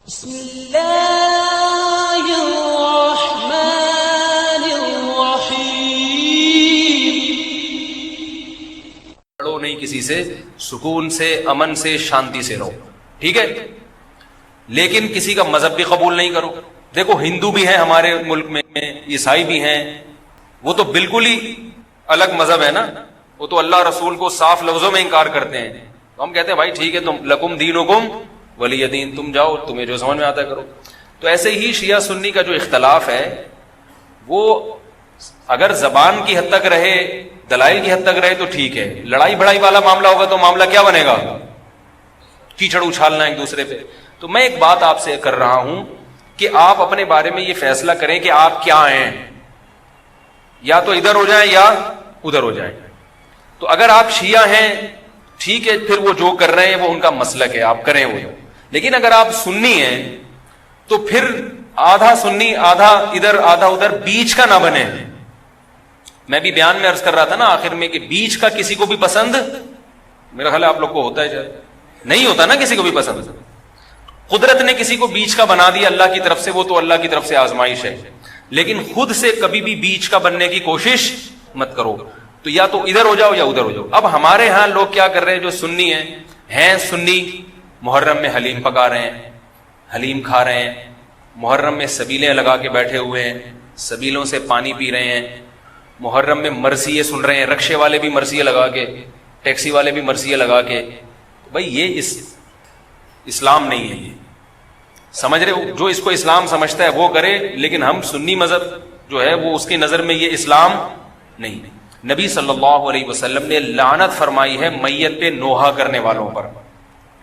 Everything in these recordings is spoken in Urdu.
بسم اللہ الرحمن الرحیم۔ لڑو نہیں کسی سے، سکون سے، امن سے، شانتی سے رہو، ٹھیک ہے؟ لیکن کسی کا مذہب بھی قبول نہیں کرو۔ دیکھو ہندو بھی ہیں ہمارے ملک میں، عیسائی بھی ہیں، وہ تو بالکل ہی الگ مذہب ہے نا، وہ تو اللہ رسول کو صاف لفظوں میں انکار کرتے ہیں۔ تو ہم کہتے ہیں بھائی ٹھیک ہے، تم لکم دینکم ولی دین، تم جاؤ، تمہیں جو سمجھ میں آتا ہے کرو۔ تو ایسے ہی شیعہ سنی کا جو اختلاف ہے وہ اگر زبان کی حد تک رہے، دلائل کی حد تک رہے تو ٹھیک ہے، لڑائی بڑائی والا معاملہ ہوگا تو معاملہ کیا بنے گا؟ کیچڑ اچھالنا ایک دوسرے پہ۔ تو میں ایک بات آپ سے کر رہا ہوں کہ آپ اپنے بارے میں یہ فیصلہ کریں کہ آپ کیا ہیں، یا تو ادھر ہو جائیں یا ادھر ہو جائیں۔ تو اگر آپ شیعہ ہیں ٹھیک ہے، پھر وہ جو کر رہے ہیں وہ ان کا مسلک ہے، آپ کریں وہ۔ لیکن اگر آپ سنی ہیں تو پھر آدھا سنی آدھا ادھر آدھا ادھر، بیچ کا نہ بنے۔ میں بھی بیان میں عرض کر رہا تھا نا آخر میں کہ بیچ کا کسی کو بھی پسند، میرا خیال ہے آپ لوگ کو ہوتا ہے شاید، نہیں ہوتا نا کسی کو بھی پسند۔ قدرت نے کسی کو بیچ کا بنا دیا اللہ کی طرف سے، وہ تو اللہ کی طرف سے آزمائش ہے، لیکن خود سے کبھی بھی بیچ کا بننے کی کوشش مت کرو۔ تو یا تو ادھر ہو جاؤ یا ادھر ہو جاؤ۔ اب ہمارے ہاں لوگ کیا کر رہے ہیں، جو سنی ہیں سنی، محرم میں حلیم پکا رہے ہیں، حلیم کھا رہے ہیں، محرم میں سبیلیں لگا کے بیٹھے ہوئے ہیں، سبیلوں سے پانی پی رہے ہیں، محرم میں مرثیے سن رہے ہیں، رکشے والے بھی مرثیے لگا کے، ٹیکسی والے بھی مرثیے لگا کے۔ بھائی یہ اسلام نہیں ہے، یہ سمجھ رہے ہو؟ جو اس کو اسلام سمجھتا ہے وہ کرے، لیکن ہم سنی مذہب جو ہے وہ اس کی نظر میں یہ اسلام نہیں۔ نبی صلی اللہ علیہ وسلم نے لعنت فرمائی ہے میت پہ نوحہ کرنے والوں پر،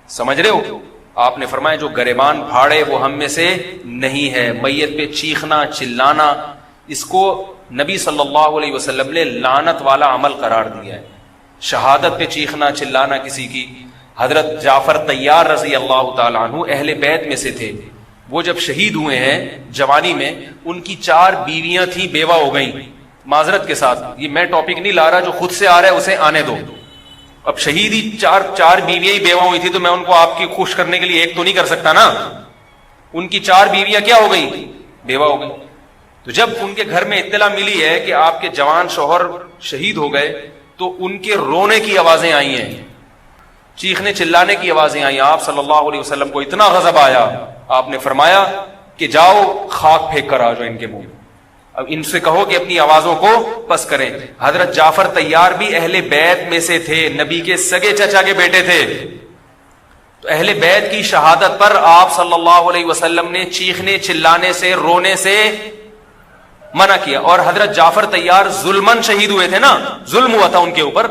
سمجھ رہے ہو؟ آپ نے فرمایا جو گریبان پھاڑے وہ ہم میں سے نہیں ہے۔ میت پہ چیخنا چلانا، اس کو نبی صلی اللہ علیہ وسلم نے لعنت والا عمل قرار دیا ہے۔ شہادت پہ چیخنا چلانا کسی کی، حضرت جعفر طیار رضی اللہ تعالیٰ عنہ اہل بیت میں سے تھے، وہ جب شہید ہوئے ہیں جوانی میں، ان کی 4 بیویاں تھیں، بیوہ ہو گئیں۔ معذرت کے ساتھ یہ میں ٹاپک نہیں لا رہا، جو خود سے آ رہا ہے اسے آنے دو۔ اب شہید ہی چار بیویاں ہی بیوہ ہوئی تھی، تو میں ان کو آپ کی خوش کرنے کے لیے ایک تو نہیں کر سکتا نا۔ ان کی 4 بیویاں کیا ہو گئی؟ بیوہ ہو گئی۔ تو جب ان کے گھر میں اطلاع ملی ہے کہ آپ کے جوان شوہر شہید ہو گئے، تو ان کے رونے کی آوازیں آئی ہیں، چیخنے چلانے کی آوازیں آئی۔ آپ صلی اللہ علیہ وسلم کو اتنا غضب آیا، آپ نے فرمایا کہ جاؤ خاک پھینک کر آ جاؤ ان کے منہ، اب ان سے کہو کہ اپنی آوازوں کو پس کریں۔ حضرت جعفر طیار بھی اہل بیت میں سے تھے، نبی کے سگے چچا کے بیٹے تھے۔ تو اہل بیت کی شہادت پر آپ صلی اللہ علیہ وسلم نے چیخنے چلانے سے، رونے سے منع کیا۔ اور حضرت جعفر طیار ظلمن شہید ہوئے تھے نا، ظلم ہوا تھا ان کے اوپر۔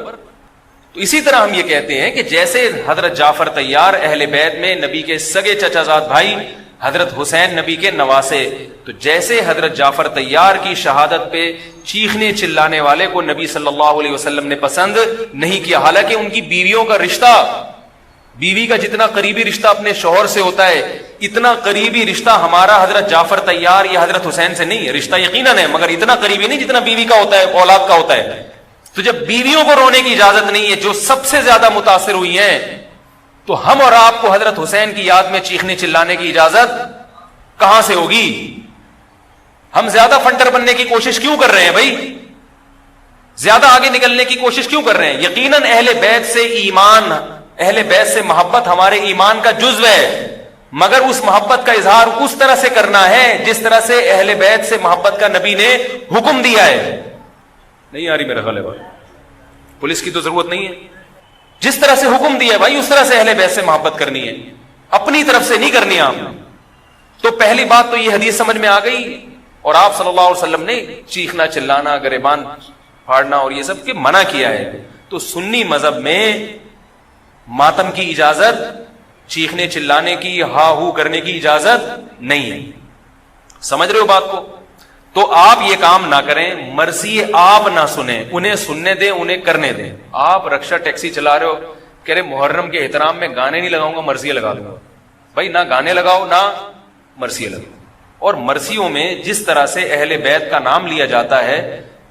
تو اسی طرح ہم یہ کہتے ہیں کہ جیسے حضرت جعفر طیار اہل بیت میں نبی کے سگے چچا زاد بھائی، حضرت حسین نبی کے نواسے، تو جیسے حضرت جعفر طیار کی شہادت پہ چیخنے چلانے والے کو نبی صلی اللہ علیہ وسلم نے پسند نہیں کیا، حالانکہ ان کی بیویوں کا رشتہ، بیوی کا جتنا قریبی رشتہ اپنے شوہر سے ہوتا ہے، اتنا قریبی رشتہ ہمارا حضرت جعفر طیار یا حضرت حسین سے نہیں ہے۔ رشتہ یقیناً ہے مگر اتنا قریبی نہیں جتنا بیوی کا ہوتا ہے، اولاد کا ہوتا ہے۔ تو جب بیویوں کو رونے کی اجازت نہیں ہے، جو سب سے زیادہ متاثر ہوئی ہیں، تو ہم اور آپ کو حضرت حسین کی یاد میں چیخنے چلانے کی اجازت کہاں سے ہوگی؟ ہم زیادہ فنٹر بننے کی کوشش کیوں کر رہے ہیں بھائی؟ زیادہ آگے نکلنے کی کوشش کیوں کر رہے ہیں؟ یقیناً اہل بیت سے ایمان، اہل بیت سے محبت ہمارے ایمان کا جزو ہے، مگر اس محبت کا اظہار اس طرح سے کرنا ہے جس طرح سے اہل بیت سے محبت کا نبی نے حکم دیا ہے۔ نہیں آ رہی میرا خیال ہے بھائی، پولیس کی تو ضرورت نہیں ہے۔ جس طرح سے حکم دیا ہے بھائی، اس طرح سے اہل بیت سے محبت کرنی ہے، اپنی طرف سے نہیں کرنی آپ۔ تو پہلی بات تو یہ حدیث سمجھ میں آ گئی، اور آپ صلی اللہ علیہ وسلم نے چیخنا چلانا، گریبان پھاڑنا اور یہ سب کے منع کیا ہے۔ تو سنی مذہب میں ماتم کی اجازت، چیخنے چلانے کی، ہا ہو کرنے کی اجازت نہیں ہے۔ سمجھ رہے ہو بات کو؟ تو آپ یہ کام نہ کریں، مرثی آپ نہ سنیں، انہیں سننے دیں، انہیں کرنے دیں۔ آپ رکشہ ٹیکسی چلا رہے ہو، کہہ رہے محرم کے احترام میں گانے نہیں لگاؤں گا، مرثیے لگا دوں گا۔ بھائی نہ گانے لگاؤ نہ مرثیے لگاؤ۔ اور مرثیوں میں جس طرح سے اہل بیت کا نام لیا جاتا ہے،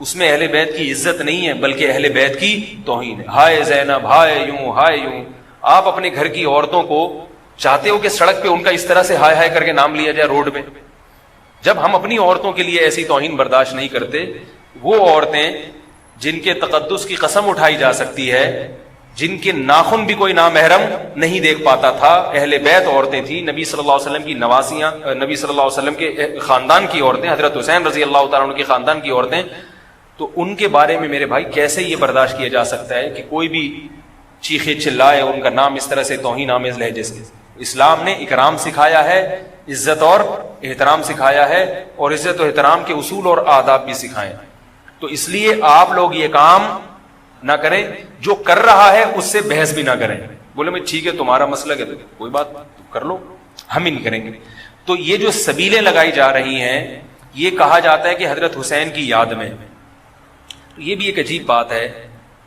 اس میں اہل بیت کی عزت نہیں ہے بلکہ اہل بیت کی توہین ہے۔ ہائے زینب، ہائے یوں، ہائے یوں۔ آپ اپنے گھر کی عورتوں کو چاہتے ہو کہ سڑک پہ ان کا اس طرح سے ہائے ہائے کر کے نام لیا جائے روڈ میں؟ جب ہم اپنی عورتوں کے لیے ایسی توہین برداشت نہیں کرتے، وہ عورتیں جن کے تقدس کی قسم اٹھائی جا سکتی ہے، جن کے ناخن بھی کوئی نامحرم نہیں دیکھ پاتا تھا، اہل بیت عورتیں تھیں، نبی صلی اللہ علیہ وسلم کی نواسیاں، نبی صلی اللہ علیہ وسلم کے خاندان کی عورتیں، حضرت حسین رضی اللہ تعالیٰ عنہ کے خاندان کی عورتیں، تو ان کے بارے میں میرے بھائی کیسے یہ برداشت کیا جا سکتا ہے کہ کوئی بھی چیخے چلائے، ان کا نام اس طرح سے توہین آمیز لہجے سے؟ اسلام نے اکرام سکھایا ہے، عزت اور احترام سکھایا ہے، اور عزت و احترام کے اصول اور آداب بھی سکھائے. تو اس لیے آپ لوگ یہ کام نہ کریں، جو کر رہا ہے اس سے بحث بھی نہ کریں. بولے میں ٹھیک ہے تمہارا مسئلہ ہے تو کوئی بات کر لو، ہم ہی نہیں کریں گے. تو یہ جو سبیلیں لگائی جا رہی ہیں، یہ کہا جاتا ہے کہ حضرت حسین کی یاد میں. یہ بھی ایک عجیب بات ہے،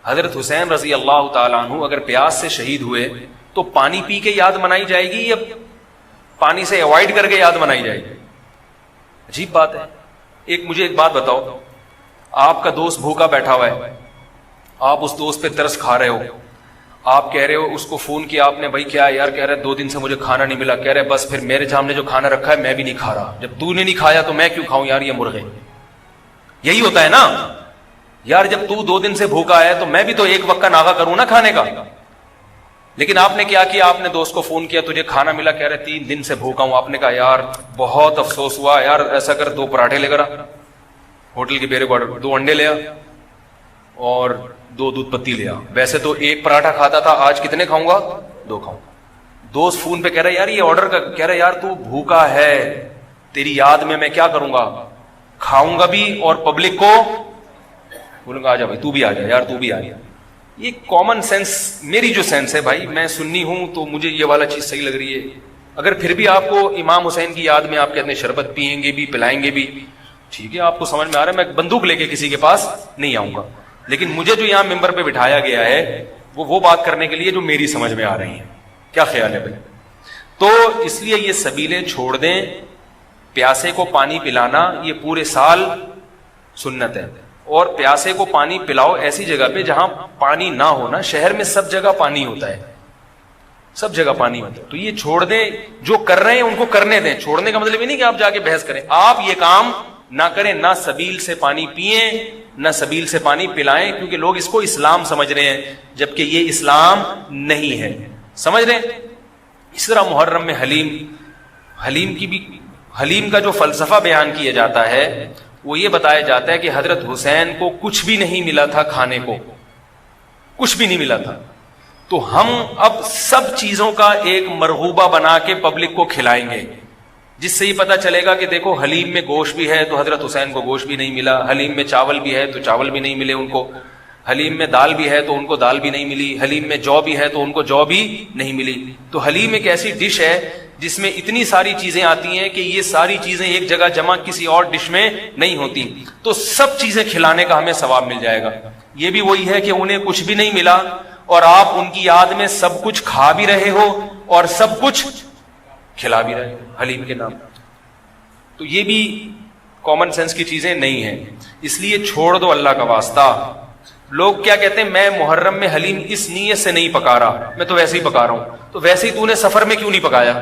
حضرت حسین رضی اللہ تعالیٰ عنہ اگر پیاس سے شہید ہوئے تو پانی پی کے یاد منائی جائے گی یا پانی سے اوائڈ کر کے یاد منائی جائے گی؟ عجیب بات ہے. مجھے ایک بات بتاؤ، آپ کا دوست بھوکا بیٹھا ہوا ہے، آپ اس دوست پہ ترس کھا رہے ہو، آپ کہہ رہے ہو، اس کو فون کیا آپ نے، بھائی کیا یار؟ کہہ رہے 2 دن سے مجھے کھانا نہیں ملا. کہہ رہے بس پھر میرے سامنے جو کھانا رکھا ہے میں بھی نہیں کھا رہا، جب تو نے نہیں کھایا تو میں کیوں کھاؤں یار یہ مرغے؟ یہی ہوتا ہے نا یار، جب تو 2 دن سے بھوکا ہے تو میں بھی تو ایک وقت کا ناغہ کروں نا کھانے کا. لیکن آپ نے کیا کیا؟ آپ نے دوست کو فون کیا، تجھے کھانا ملا؟ کہہ رہے 3 دن سے بھوکا ہوں. آپ نے کہا یار بہت افسوس ہوا یار، ایسا کر 2 پراٹھے لے کر ہوٹل کے بیرے کو 2 انڈے لے آ اور 2 دودھ پتی لے آ. ویسے تو 1 پراٹھا کھاتا تھا، آج کتنے کھاؤں گا؟ 2 کھاؤں. دوست فون پہ کہہ رہا یار یہ آرڈر کا، کہہ رہا یار تو بھوکا ہے، تیری یاد میں کیا کروں گا؟ کھاؤں گا بھی اور پبلک کو بولوں گا آ جا بھائی تو بھی آ جا، یار تو بھی آ جا. یہ کامن سینس، میری جو سینس ہے بھائی، میں سنی ہوں تو مجھے یہ والا چیز صحیح لگ رہی ہے. اگر پھر بھی آپ کو امام حسین کی یاد میں آپ کہتے ہیں شربت پیئیں گے بھی پلائیں گے بھی، ٹھیک ہے آپ کو سمجھ میں آ رہا ہے، میں بندوق لے کے کسی کے پاس نہیں آؤں گا. لیکن مجھے جو یہاں ممبر پہ بٹھایا گیا ہے وہ بات کرنے کے لیے جو میری سمجھ میں آ رہی ہیں. کیا خیال ہے بھائی؟ تو اس لیے یہ سبیلیں چھوڑ دیں. پیاسے کو پانی پلانا یہ پورے سال سنت ہے، اور پیاسے کو پانی پلاؤ ایسی جگہ پہ جہاں پانی نہ ہونا. شہر میں سب جگہ پانی ہوتا ہے، سب جگہ پانی ہوتا ہے. تو یہ چھوڑ دیں، جو کر رہے ہیں ان کو کرنے دیں. چھوڑنے کا مطلب یہ نہیں کہ آپ جا کے بحث کریں. آپ یہ کام نہ کریں، نہ سبیل سے پانی پئیں نہ سبیل سے پانی پلائیں، کیونکہ لوگ اس کو اسلام سمجھ رہے ہیں جبکہ یہ اسلام نہیں ہے. سمجھ رہے ہیں؟ اس طرح محرم میں حلیم کا جو فلسفہ بیان کیا جاتا ہے وہ یہ بتایا جاتا ہے کہ حضرت حسین کو کچھ بھی نہیں ملا تھا، کھانے کو کچھ بھی نہیں ملا تھا، تو ہم اب سب چیزوں کا ایک مرغوبہ بنا کے پبلک کو کھلائیں گے، جس سے یہ پتا چلے گا کہ دیکھو حلیم میں گوشت بھی ہے تو حضرت حسین کو گوشت بھی نہیں ملا، حلیم میں چاول بھی ہے تو چاول بھی نہیں ملے ان کو، حلیم میں دال بھی ہے تو ان کو دال بھی نہیں ملی، حلیم میں جو بھی ہے تو ان کو جو بھی نہیں ملی. تو حلیم ایک ایسی ڈش ہے جس میں اتنی ساری چیزیں آتی ہیں کہ یہ ساری چیزیں ایک جگہ جمع کسی اور ڈش میں نہیں ہوتی. تو سب چیزیں کھلانے کا ہمیں ثواب مل جائے گا. یہ بھی وہی ہے کہ انہیں کچھ بھی نہیں ملا اور آپ ان کی یاد میں سب کچھ کھا بھی رہے ہو اور سب کچھ کھلا بھی رہے ہو حلیم کے نام. تو یہ بھی کامن سینس کی چیزیں نہیں ہیں، اس لیے چھوڑ دو اللہ کا واسطہ. لوگ کیا کہتے ہیں، میں محرم میں حلیم اس نیت سے نہیں پکا رہا، میں تو ویسے ہی پکا رہا ہوں. تو ویسے ہی تو نے سفر میں کیوں نہیں پکایا؟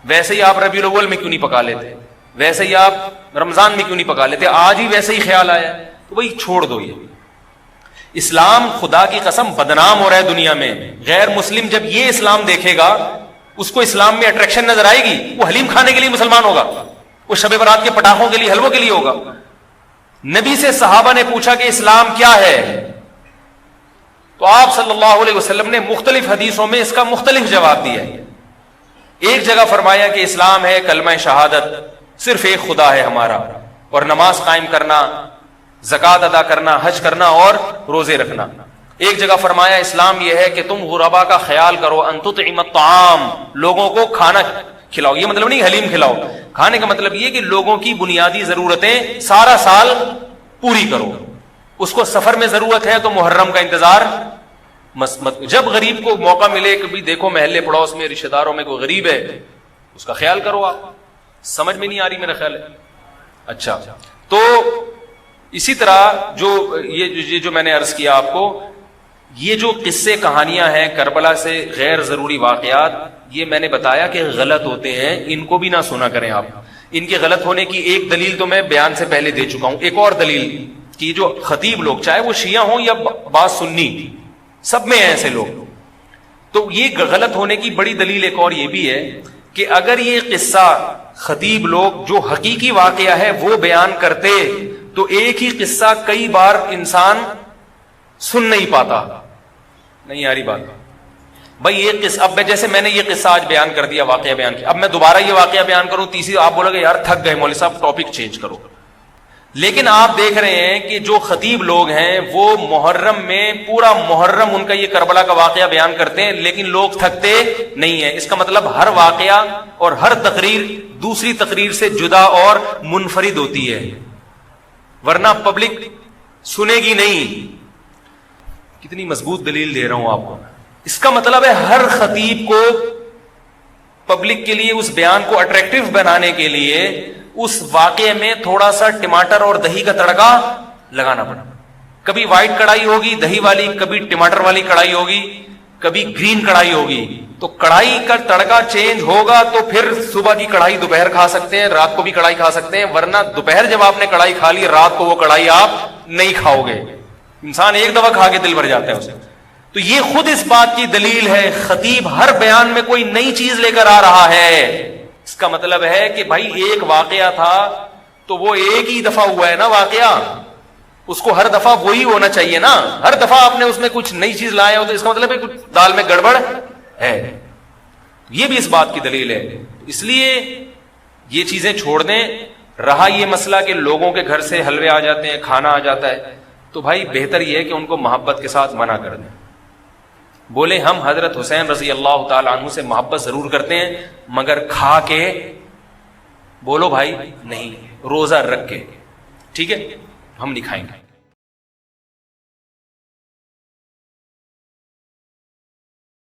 ویسے ہی آپ ربیع الاول میں کیوں نہیں پکا لیتے؟ ویسے ہی آپ رمضان میں کیوں نہیں پکا لیتے؟ آج ہی ویسے ہی خیال آیا. تو بھائی چھوڑ دو. یہ اسلام خدا کی قسم بدنام ہو رہا ہے دنیا میں. غیر مسلم جب یہ اسلام دیکھے گا اس کو اسلام میں اٹریکشن نظر آئے گی، وہ حلیم کھانے کے لیے مسلمان ہوگا، وہ شب برات کے پٹاخوں کے لیے حلووں کے لیے ہوگا. نبی سے صحابہ نے پوچھا کہ اسلام کیا ہے، تو آپ صلی اللہ علیہ وسلم نے مختلف حدیثوں میں اس کا مختلف جواب دیا ہے. ایک جگہ فرمایا کہ اسلام ہے کلمہ شہادت، صرف ایک خدا ہے ہمارا، اور نماز قائم کرنا، زکوٰۃ ادا کرنا، حج کرنا اور روزے رکھنا. ایک جگہ فرمایا اسلام یہ ہے کہ تم غربا کا خیال کرو، ان تطعم الطعام، لوگوں کو کھانا کھلاؤ. یہ مطلب نہیں حلیم کھلاؤ، کھانے کا مطلب یہ کہ لوگوں کی بنیادی ضرورتیں سارا سال پوری کرو. اس کو سفر میں ضرورت ہے تو محرم کا انتظار مت. جب غریب کو موقع ملے، کبھی دیکھو محلے پڑوس میں رشتہ داروں میں کوئی غریب ہے اس کا خیال کرو. آپ سمجھ میں نہیں آ رہی میرا خیال ہے؟ اچھا، تو اسی طرح جو میں نے عرض کیا آپ کو، یہ جو قصے کہانیاں ہیں کربلا سے غیر ضروری واقعات، یہ میں نے بتایا کہ غلط ہوتے ہیں، ان کو بھی نہ سنا کریں آپ. ان کے غلط ہونے کی ایک دلیل تو میں بیان سے پہلے دے چکا ہوں. ایک اور دلیل کہ جو خطیب لوگ چاہے وہ شیعہ ہوں یا بعض سنی، سب میں ہیں ایسے لوگ. تو یہ غلط ہونے کی بڑی دلیل ایک اور یہ بھی ہے کہ اگر یہ قصہ خطیب لوگ جو حقیقی واقعہ ہے وہ بیان کرتے تو ایک ہی قصہ کئی بار انسان سن نہیں پاتا. نہیں آ رہی بات بھائی؟ یہ قصہ اب جیسے میں نے یہ قصہ آج بیان کر دیا، واقعہ بیان کیا، اب میں دوبارہ یہ واقعہ بیان کروں تیسری، آپ بولو گے یار تھک گئے مولوی صاحب، ٹاپک چینج کرو. لیکن آپ دیکھ رہے ہیں کہ جو خطیب لوگ ہیں وہ محرم میں پورا محرم ان کا یہ کربلا کا واقعہ بیان کرتے ہیں، لیکن لوگ تھکتے نہیں ہیں. اس کا مطلب ہر واقعہ اور ہر تقریر دوسری تقریر سے جدا اور منفرد ہوتی ہے، ورنہ پبلک سنے گی نہیں. کتنی مضبوط دلیل دے رہا ہوں آپ کو. اس کا مطلب ہے ہر خطیب کو پبلک کے لیے اس بیان کو اٹریکٹیو بنانے کے لیے اس واقعے میں تھوڑا سا ٹماٹر اور دہی کا تڑکا لگانا پڑا. کبھی وائٹ کڑھائی ہوگی دہی والی، کبھی ٹماٹر والی کڑھائی ہوگی، کبھی گرین کڑھائی ہوگی. تو کڑھائی کا تڑکا چینج ہوگا تو پھر صبح کی کڑھائی دوپہر کھا سکتے ہیں، رات کو بھی کڑھائی کھا سکتے ہیں، ورنہ دوپہر جب آپ نے کڑھائی کھا لی رات کو وہ کڑھائی آپ نہیں کھاؤ گے. انسان ایک دفعہ کھا کے دل بھر جاتا ہے اسے. تو یہ خود اس بات کی دلیل ہے خطیب ہر بیان میں کوئی نئی چیز لے کر آ رہا ہے. اس کا مطلب ہے کہ بھائی ایک واقعہ تھا تو وہ ایک ہی دفعہ ہوا ہے نا واقعہ، اس کو ہر دفعہ وہی ہونا چاہیے نا. ہر دفعہ آپ نے اس میں کچھ نئی چیز لایا ہو تو اس کا مطلب ہے کچھ دال میں گڑبڑ ہے. یہ بھی اس بات کی دلیل ہے. اس لیے یہ چیزیں چھوڑ دیں. رہا یہ مسئلہ کہ لوگوں کے گھر سے حلوے آ جاتے ہیں، کھانا آ جاتا ہے، تو بھائی بہتر یہ ہے کہ ان کو محبت کے ساتھ منع کر دیں. بولے ہم حضرت حسین رضی اللہ تعالی عنہ سے محبت ضرور کرتے ہیں مگر کھا کے بولو بھائی نہیں، روزہ رکھ کے. ٹھیک ہے، ہم نہیں کھائیں گے.